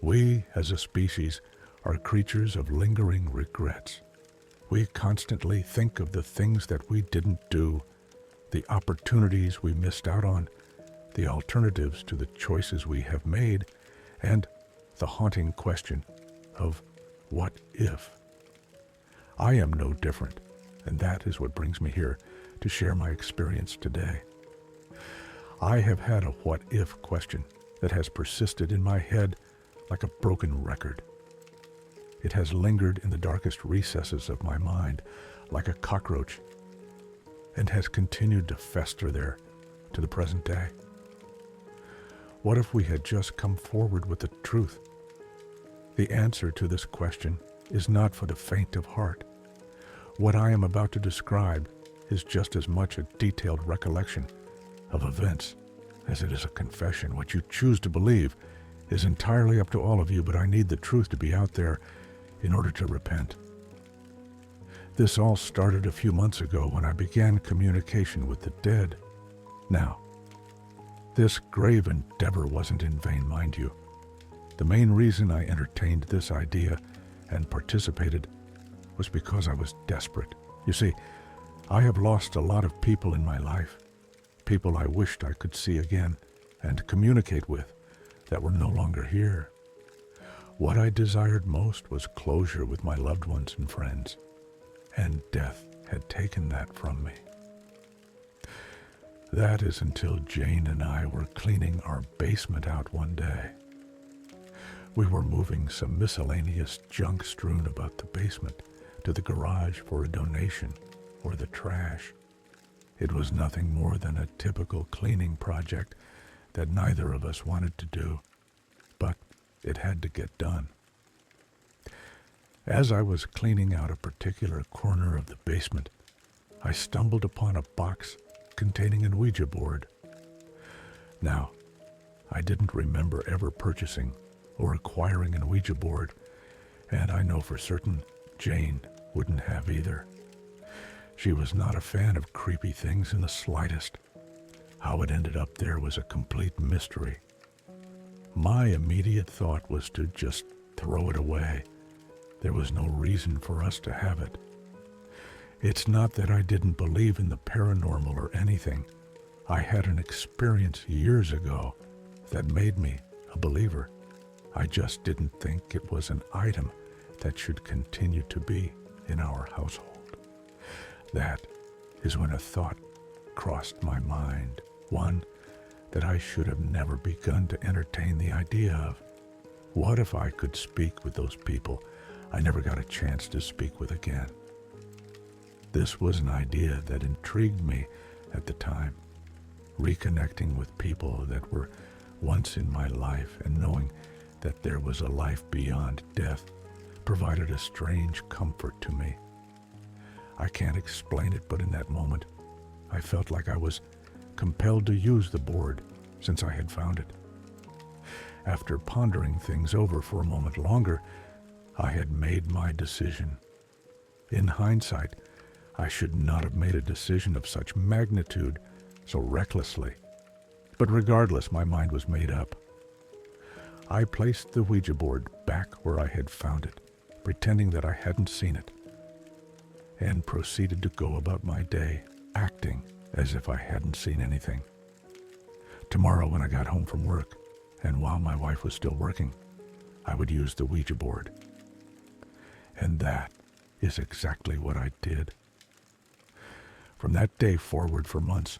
We, as a species, are creatures of lingering regrets. We constantly think of the things that we didn't do, the opportunities we missed out on, the alternatives to the choices we have made, and the haunting question of what if? I am no different, and that is what brings me here to share my experience today. I have had a what if question that has persisted in my head like a broken record. It has lingered in the darkest recesses of my mind like a cockroach and has continued to fester there to the present day. What if we had just come forward with the truth? The answer to this question is not for the faint of heart. What I am about to describe is just as much a detailed recollection of events as it is a confession. What you choose to believe is entirely up to all of you, but I need the truth to be out there in order to repent. This all started a few months ago when I began communication with the dead. Now, this grave endeavor wasn't in vain, mind you. The main reason I entertained this idea and participated was because I was desperate. You see, I have lost a lot of people in my life, people I wished I could see again and communicate with that were no longer here. What I desired most was closure with my loved ones and friends, and death had taken that from me. That is until Jane and I were cleaning our basement out one day. We were moving some miscellaneous junk strewn about the basement to the garage for a donation or the trash. It was nothing more than a typical cleaning project that neither of us wanted to do, but it had to get done. As I was cleaning out a particular corner of the basement, I stumbled upon a box containing an Ouija board. Now, I didn't remember ever purchasing or acquiring an Ouija board, and I know for certain Jane wouldn't have either. She was not a fan of creepy things in the slightest. How it ended up there was a complete mystery. My immediate thought was to just throw it away. There was no reason for us to have it. It's not that I didn't believe in the paranormal or anything. I had an experience years ago that made me a believer. I just didn't think it was an item that should continue to be in our household. That is when a thought crossed my mind, one that I should have never begun to entertain the idea of. What if I could speak with those people I never got a chance to speak with again? This was an idea that intrigued me at the time. Reconnecting with people that were once in my life and knowing that there was a life beyond death provided a strange comfort to me. I can't explain it, but in that moment, I felt like I was compelled to use the board since I had found it. After pondering things over for a moment longer, I had made my decision. In hindsight, I should not have made a decision of such magnitude so recklessly. But regardless, my mind was made up. I placed the Ouija board back where I had found it, pretending that I hadn't seen it, and proceeded to go about my day, acting as if I hadn't seen anything. Tomorrow when I got home from work, and while my wife was still working, I would use the Ouija board. And that is exactly what I did. From that day forward for months,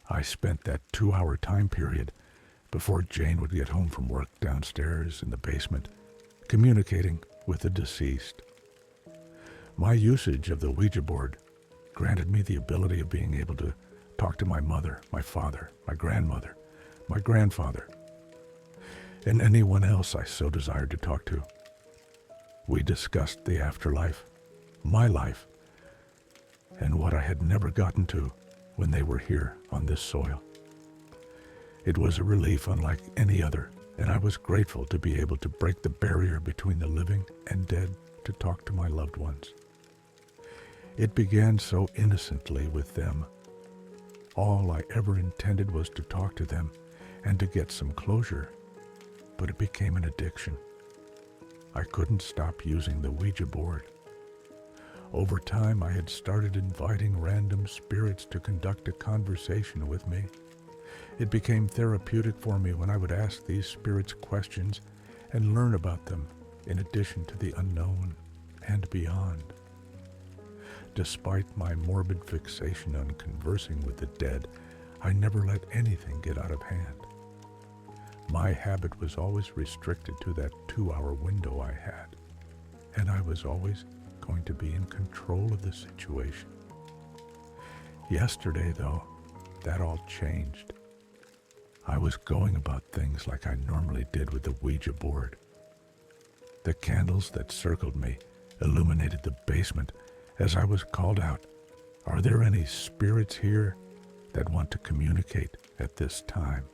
I spent that 2-hour time period before Jane would get home from work downstairs in the basement, communicating with the deceased. My usage of the Ouija board granted me the ability of being able to talk to my mother, my father, my grandmother, my grandfather, and anyone else I so desired to talk to. We discussed the afterlife, my life, and what I had never gotten to when they were here on this soil. It was a relief unlike any other, and I was grateful to be able to break the barrier between the living and dead to talk to my loved ones. It began so innocently with them. All I ever intended was to talk to them and to get some closure. but it became an addiction. I couldn't stop using the Ouija board. Over time, I had started inviting random spirits to conduct a conversation with me. It became therapeutic for me when I would ask these spirits questions and learn about them in addition to the unknown and beyond. Despite my morbid fixation on conversing with the dead, I never let anything get out of hand. My habit was always restricted to that 2-hour window I had, and I was always going to be in control of the situation. Yesterday, though, that all changed. I was going about things like I normally did with the Ouija board. The candles that circled me illuminated the basement as I was called out. Are there any spirits here that want to communicate at this time?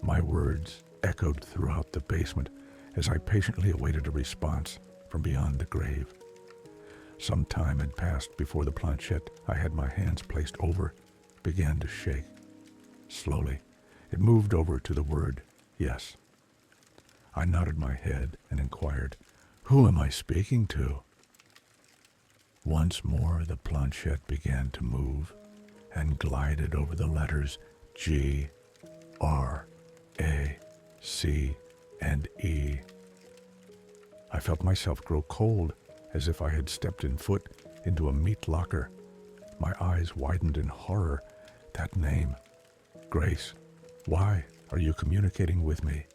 My words echoed throughout the basement as I patiently awaited a response from beyond the grave. Some time had passed before the planchette I had my hands placed over began to shake. Slowly, it moved over to the word yes. I nodded my head and inquired, "Who am I speaking to?" Once more the planchette began to move and glided over the letters G, R, A, C, and E. I felt myself grow cold as if I had stepped in foot into a meat locker. My eyes widened in horror. That name. Grace, why are you communicating with me?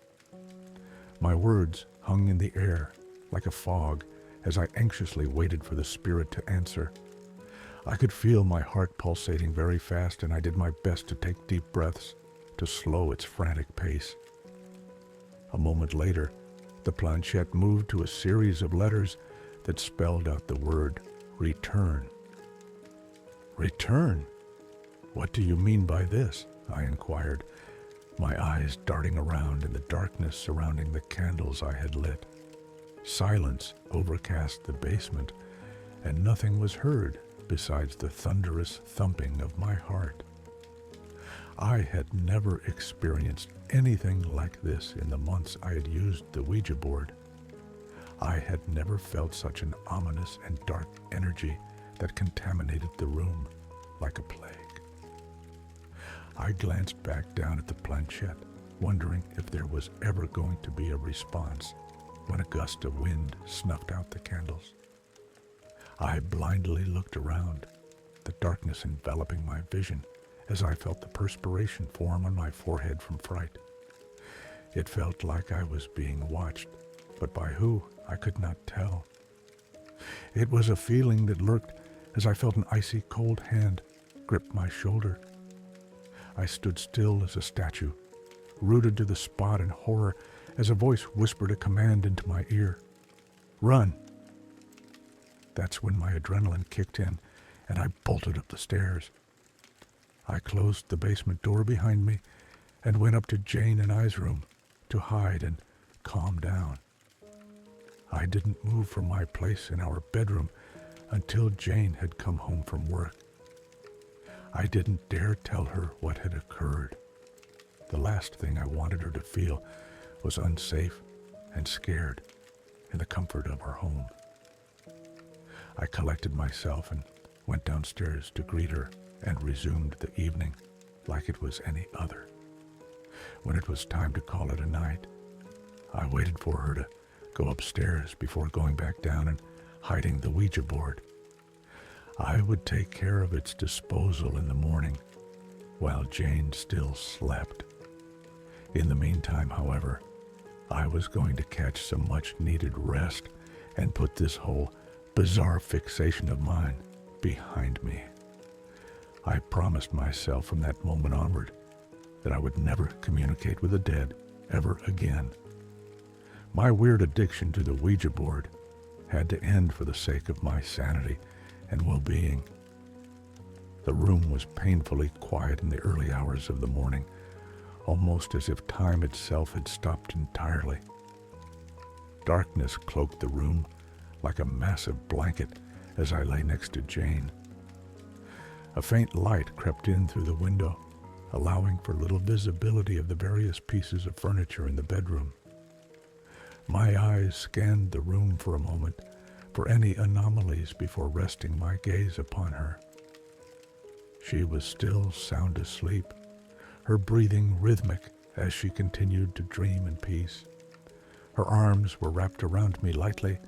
My words hung in the air like a fog as I anxiously waited for the spirit to answer. I could feel my heart pulsating very fast, and I did my best to take deep breaths to slow its frantic pace. A moment later, the planchette moved to a series of letters that spelled out the word return. Return? What do you mean by this? I inquired, my eyes darting around in the darkness surrounding the candles I had lit. Silence overcast the basement, and nothing was heard besides the thunderous thumping of my heart. I had never experienced anything like this in the months I had used the Ouija board. I had never felt such an ominous and dark energy that contaminated the room like a plague. I glanced back down at the planchette, wondering if there was ever going to be a response when a gust of wind snuffed out the candles. I blindly looked around, the darkness enveloping my vision as I felt the perspiration form on my forehead from fright. It felt like I was being watched, but by who, I could not tell. It was a feeling that lurked as I felt an icy cold hand grip my shoulder. I stood still as a statue, rooted to the spot in horror as a voice whispered a command into my ear. Run! That's when my adrenaline kicked in and I bolted up the stairs. I closed the basement door behind me and went up to Jane and I's room to hide and calm down. I didn't move from my place in our bedroom until Jane had come home from work. I didn't dare tell her what had occurred. The last thing I wanted her to feel was unsafe and scared in the comfort of our home. I collected myself and went downstairs to greet her and resumed the evening like it was any other. When it was time to call it a night, I waited for her to go upstairs before going back down and hiding the Ouija board. I would take care of its disposal in the morning while Jane still slept. In the meantime, however, I was going to catch some much-needed rest and put this whole bizarre fixation of mine behind me. I promised myself from that moment onward that I would never communicate with the dead ever again. My weird addiction to the Ouija board had to end for the sake of my sanity and well-being. The room was painfully quiet in the early hours of the morning, almost as if time itself had stopped entirely. Darkness cloaked the room like a massive blanket as I lay next to Jane. A faint light crept in through the window, allowing for little visibility of the various pieces of furniture in the bedroom. My eyes scanned the room for a moment for any anomalies before resting my gaze upon her. She was still sound asleep, her breathing rhythmic as she continued to dream in peace. Her arms were wrapped around me lightly,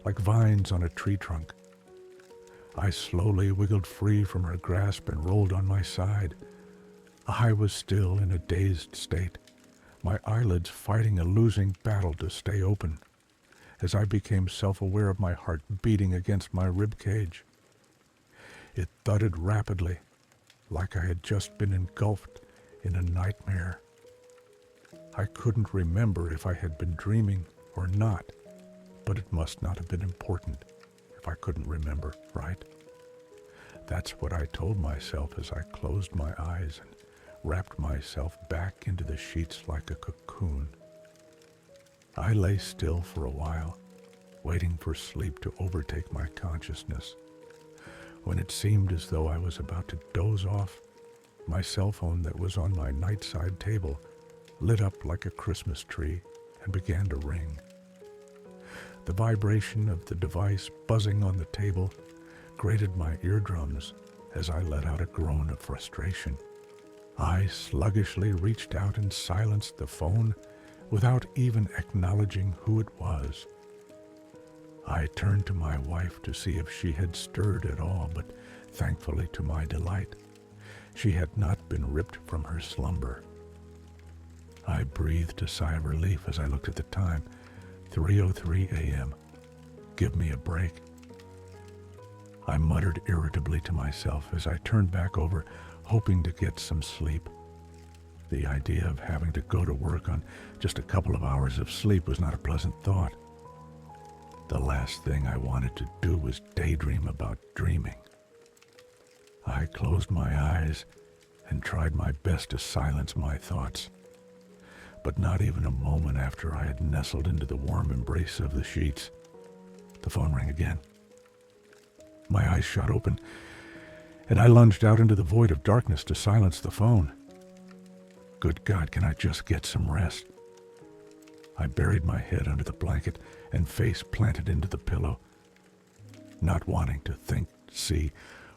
like vines on a tree trunk. I slowly wiggled free from her grasp and rolled on my side. I was still in a dazed state, my eyelids fighting a losing battle to stay open, as I became self-aware of my heart beating against my rib cage. It thudded rapidly, like I had just been engulfed in a nightmare. I couldn't remember if I had been dreaming or not, but it must not have been important if I couldn't remember, right? That's what I told myself as I closed my eyes and wrapped myself back into the sheets like a cocoon. I lay still for a while, waiting for sleep to overtake my consciousness. When it seemed as though I was about to doze off, my cell phone that was on my nightside table lit up like a Christmas tree and began to ring. The vibration of the device buzzing on the table grated my eardrums as I let out a groan of frustration. I sluggishly reached out and silenced the phone without even acknowledging who it was. I turned to my wife to see if she had stirred at all, but thankfully to my delight, she had not been ripped from her slumber. I breathed a sigh of relief as I looked at the time, 3:03 a.m. Give me a break. I muttered irritably to myself as I turned back over, hoping to get some sleep. The idea of having to go to work on just a couple of hours of sleep was not a pleasant thought. The last thing I wanted to do was daydream about dreaming. I closed my eyes and tried my best to silence my thoughts. But not even a moment after I had nestled into the warm embrace of the sheets, the phone rang again. My eyes shot open, and I lunged out into the void of darkness to silence the phone. Good God, can I just get some rest? I buried my head under the blanket and face planted into the pillow, not wanting to think, see,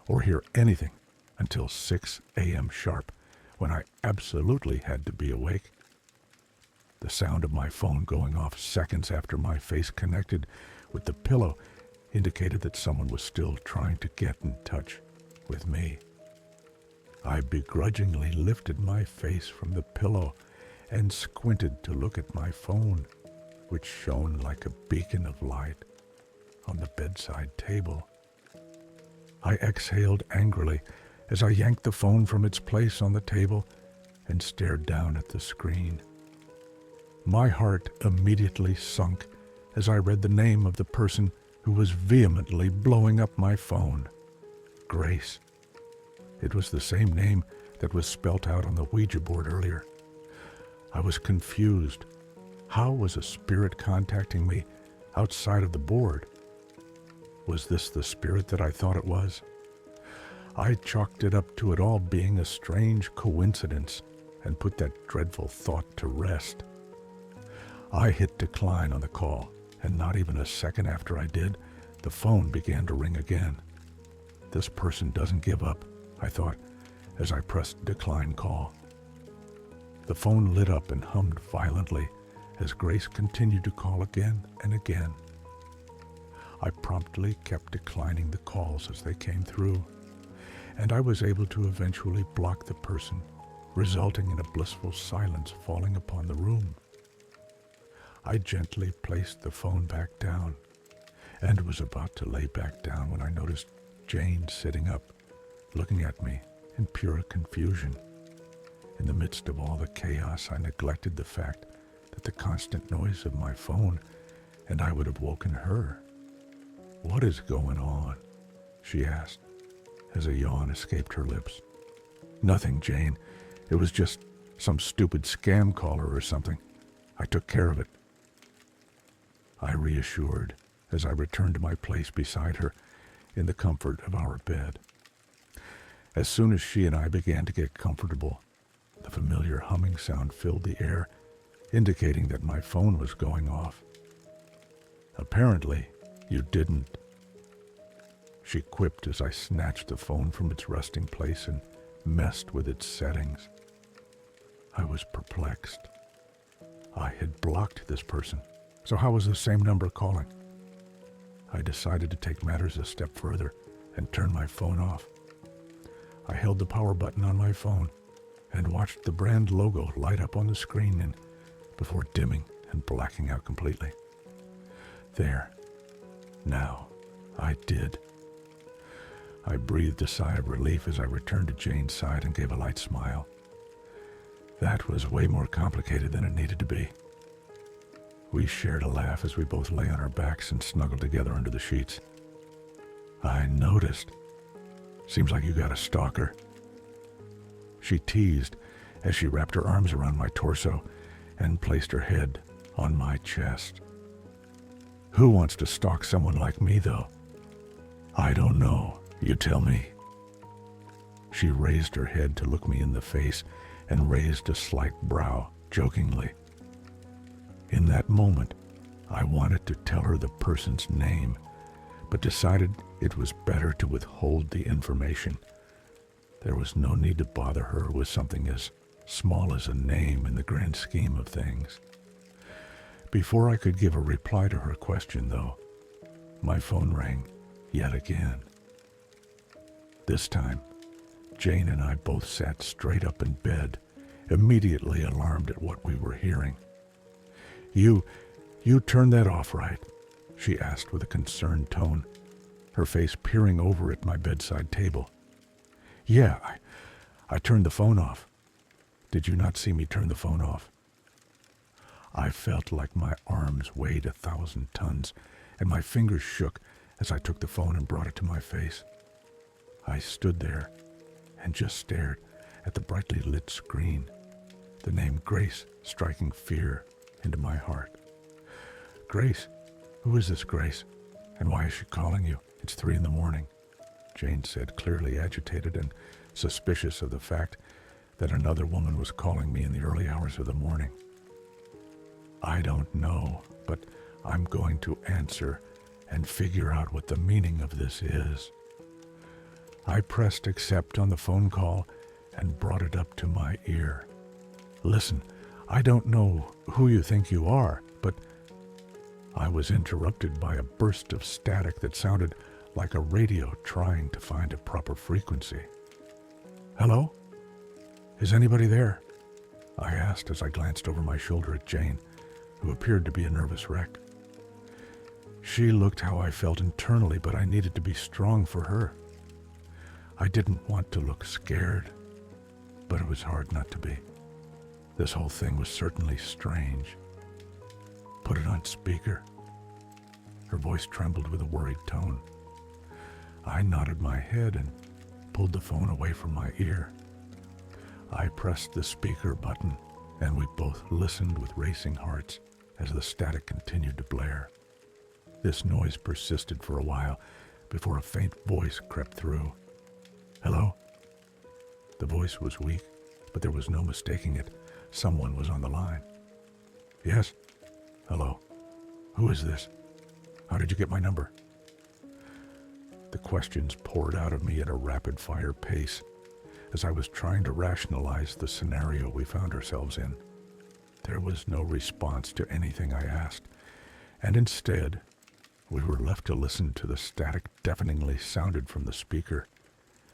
or hear anything until 6 a.m. sharp, when I absolutely had to be awake. The sound of my phone going off seconds after my face connected with the pillow indicated that someone was still trying to get in touch with me. I begrudgingly lifted my face from the pillow and squinted to look at my phone, which shone like a beacon of light on the bedside table. I exhaled angrily as I yanked the phone from its place on the table and stared down at the screen. My heart immediately sunk as I read the name of the person who was vehemently blowing up my phone. Grace. It was the same name that was spelt out on the Ouija board earlier. I was confused. How was a spirit contacting me outside of the board? Was this the spirit that I thought it was? I chalked it up to it all being a strange coincidence and put that dreadful thought to rest. I hit decline on the call, and not even a second after I did, the phone began to ring again. This person doesn't give up, I thought, as I pressed decline call. The phone lit up and hummed violently as Grace continued to call again and again. I promptly kept declining the calls as they came through, and I was able to eventually block the person, resulting in a blissful silence falling upon the room. I gently placed the phone back down and was about to lay back down when I noticed Jane sitting up, looking at me in pure confusion. In the midst of all the chaos, I neglected the fact that the constant noise of my phone and I would have woken her. "What is going on?" she asked, as a yawn escaped her lips. "Nothing, Jane. It was just some stupid scam caller or something. I took care of it," I reassured as I returned to my place beside her in the comfort of our bed. As soon as she and I began to get comfortable, The familiar humming sound filled the air, indicating that my phone was going off. "Apparently, you didn't," she quipped as I snatched the phone from its resting place and messed with its settings. I was perplexed. I had blocked this person, so how was the same number calling? I decided to take matters a step further and turn my phone off. I held the power button on my phone and watched the brand logo light up on the screen and before dimming and blacking out completely. There. Now, I did. I breathed a sigh of relief as I returned to Jane's side and gave a light smile. That was way more complicated than it needed to be. We shared a laugh as we both lay on our backs and snuggled together under the sheets. "I noticed. Seems like you got a stalker," she teased as she wrapped her arms around my torso and placed her head on my chest. "Who wants to stalk someone like me, though?" "I don't know. You tell me." She raised her head to look me in the face and raised a slight brow, jokingly. In that moment, I wanted to tell her the person's name, but decided it was better to withhold the information. There was no need to bother her with something as small as a name in the grand scheme of things. Before I could give a reply to her question, though, my phone rang yet again. This time, Jane and I both sat straight up in bed, immediately alarmed at what we were hearing. You turned that off, right?" she asked with a concerned tone, her face peering over at my bedside table. "Yeah, I turned the phone off. Did you not see me turn the phone off?" I felt like my arms weighed 1,000 tons, and my fingers shook as I took the phone and brought it to my face. I stood there and just stared at the brightly lit screen, the name Grace striking fear into my heart. "Grace? Who is this Grace? And why is she calling you? It's 3 a.m, Jane said, clearly agitated and suspicious of the fact that another woman was calling me in the early hours of the morning. "I don't know, but I'm going to answer and figure out what the meaning of this is." I pressed accept on the phone call and brought it up to my ear. "Listen, I don't know who you think you are, but..." I was interrupted by a burst of static that sounded like a radio trying to find a proper frequency. "Hello? Is anybody there?" I asked as I glanced over my shoulder at Jane, who appeared to be a nervous wreck. She looked how I felt internally, but I needed to be strong for her. I didn't want to look scared, but it was hard not to be. This whole thing was certainly strange. "Put it on speaker." Her voice trembled with a worried tone. I nodded my head and pulled the phone away from my ear. I pressed the speaker button, and we both listened with racing hearts as the static continued to blare. This noise persisted for a while before a faint voice crept through. "Hello?" The voice was weak, but there was no mistaking it. Someone was on the line. "Yes? Hello? Who is this? How did you get my number?" The questions poured out of me at a rapid-fire pace as I was trying to rationalize the scenario we found ourselves in. There was no response to anything I asked, and instead, we were left to listen to the static deafeningly sounded from the speaker.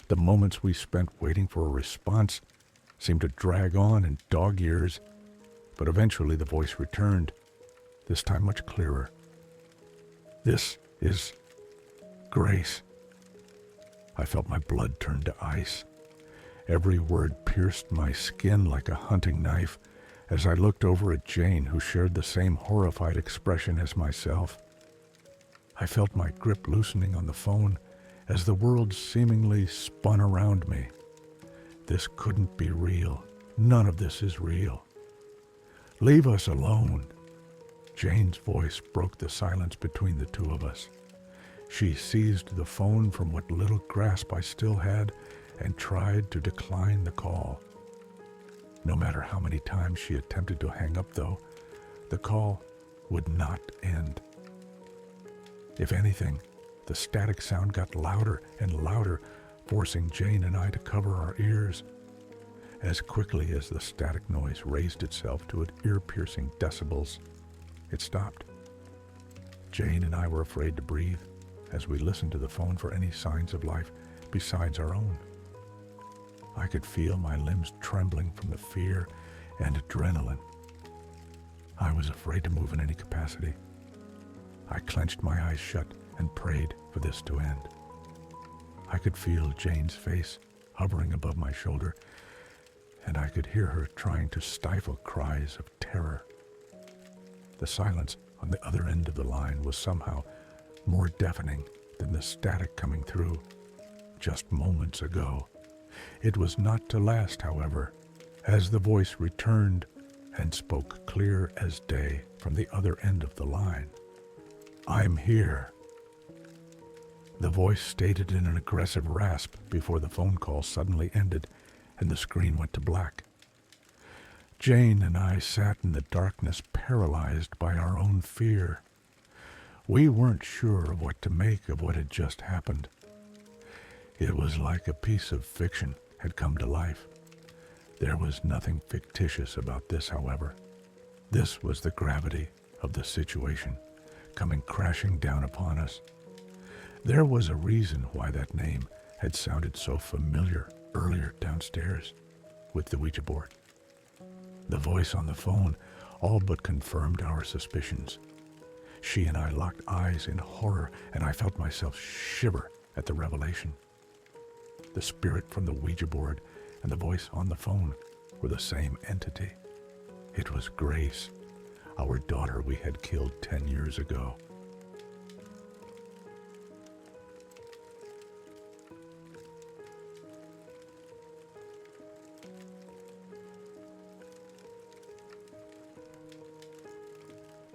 The moments we spent waiting for a response seemed to drag on in dog years, but eventually the voice returned, this time much clearer. "This is Grace." I felt my blood turn to ice. Every word pierced my skin like a hunting knife as I looked over at Jane, who shared the same horrified expression as myself. I felt my grip loosening on the phone as the world seemingly spun around me. This couldn't be real. None of this is real. "Leave us alone." Jane's voice broke the silence between the two of us. She seized the phone from what little grasp I still had and tried to decline the call. No matter how many times she attempted to hang up, though, the call would not end. If anything, the static sound got louder and louder, forcing Jane and I to cover our ears. As quickly as the static noise raised itself to ear-piercing decibels, it stopped. Jane and I were afraid to breathe as we listened to the phone for any signs of life besides our own. I could feel my limbs trembling from the fear and adrenaline. I was afraid to move in any capacity. I clenched my eyes shut and prayed for this to end. I could feel Jane's face hovering above my shoulder, and I could hear her trying to stifle cries of terror. The silence on the other end of the line was somehow more deafening than the static coming through just moments ago. It was not to last, however, as the voice returned and spoke clear as day from the other end of the line. "I'm here." The voice stated in an aggressive rasp before the phone call suddenly ended and the screen went to black. Jane and I sat in the darkness, paralyzed by our own fear. We weren't sure of what to make of what had just happened. It was like a piece of fiction had come to life. There was nothing fictitious about this, however. This was the gravity of the situation coming crashing down upon us. There was a reason why that name had sounded so familiar earlier downstairs with the Ouija board. The voice on the phone all but confirmed our suspicions. She and I locked eyes in horror, and I felt myself shiver at the revelation. The spirit from the Ouija board and the voice on the phone were the same entity. It was Grace, our daughter we had killed 10 years ago.